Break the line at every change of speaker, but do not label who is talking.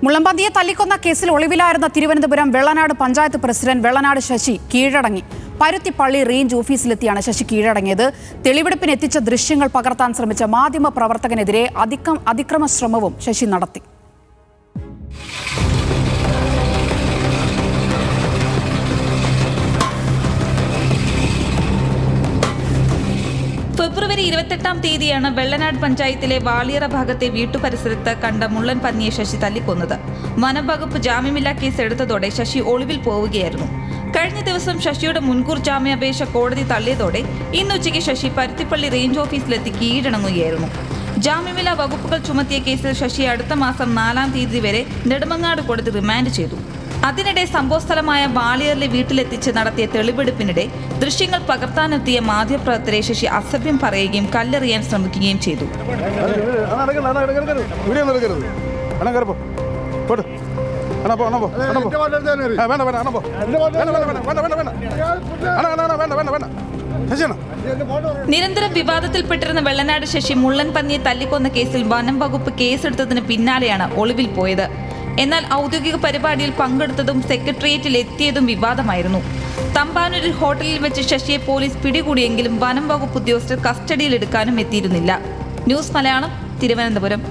മുള്ളംപന്നിയെ തല്ലിക്കൊന്ന കേസിൽ ഒളിവിലായിരുന്ന തിരുവനന്തപുരം വെള്ളനാട് പഞ്ചായത്ത് പ്രസിഡന്റ് വെള്ളനാട് ശശി കീഴടങ്ങി. പരുത്തിപ്പള്ളി റേഞ്ച് ഓഫീസിലെത്തിയാണ് ശശി കീഴടങ്ങിയത്. തെളിവെടുപ്പിന് എത്തിച്ച ദൃശ്യങ്ങൾ പകർത്താൻ ശ്രമിച്ച മാധ്യമ പ്രവർത്തകനെതിരെ അതിക്രമ ശ്രമവും ശശി നടത്തി.
ഫെബ്രുവരി 28-ാം തീയതിയാണ് വെള്ളനാട് പഞ്ചായത്തിലെ വാളിയറ ഭാഗത്തെ വീട്ടുപരിസരത്ത് കണ്ട മുള്ളൻ പന്നിയെ ശശി തല്ലിക്കൊന്നത്. വനംവകുപ്പ് ജാമ്യമില്ലാ കേസ് എടുത്തതോടെ ശശി ഒളിവിൽ പോവുകയായിരുന്നു. കഴിഞ്ഞ ദിവസം ശശിയുടെ മുൻകൂർ ജാമ്യാപേക്ഷ കോടതി തള്ളിയതോടെ ഇന്നുച്ചയ്ക്ക് ശശി പരുത്തിപ്പള്ളി റേഞ്ച് ഓഫീസിലെത്തി കീഴടങ്ങുകയായിരുന്നു. ജാമ്യമില്ലാ വകുപ്പുകൾ ചുമത്തിയ കേസിൽ ശശി അടുത്ത മാസം 4-ാം തീയതി വരെ നെടുമങ്ങാട് കോടതി റിമാൻഡ് ചെയ്തു. അതിനിടെ സംഭവസ്ഥലമായ വാളിയറിലെ വീട്ടിലെത്തിച്ച് നടത്തിയ തെളിവെടുപ്പിനിടെ ദൃശ്യങ്ങൾ പകർത്താനെത്തിയ മാധ്യമപ്രവർത്തകരെ ശശി അസഭ്യം പറയുകയും കല്ലെറിയാൻ ശ്രമിക്കുകയും ചെയ്തു. നിരന്തരം വിവാദത്തിൽപ്പെട്ടിരുന്ന വെള്ളനാട് ശശി മുള്ളൻ പന്നിയെ തല്ലിക്കൊന്ന കേസിൽ വനം വകുപ്പ് കേസെടുത്തതിന് പിന്നാലെയാണ് ഒളിവിൽ പോയത്. എന്നാൽ ഔദ്യോഗിക പരിപാടിയിൽ പങ്കെടുത്തതും സെക്രട്ടേറിയറ്റിൽ എത്തിയതും വിവാദമായിരുന്നു. തമ്പാനൂരിൽ ഹോട്ടലിൽ വെച്ച് ശശിയെ പോലീസ് പിടികൂടിയെങ്കിലും വനം വകുപ്പ് ഉദ്യോഗസ്ഥർ കസ്റ്റഡിയിലെടുക്കാനും എത്തിയിരുന്നില്ല. ന്യൂസ് മലയാളം, തിരുവനന്തപുരം.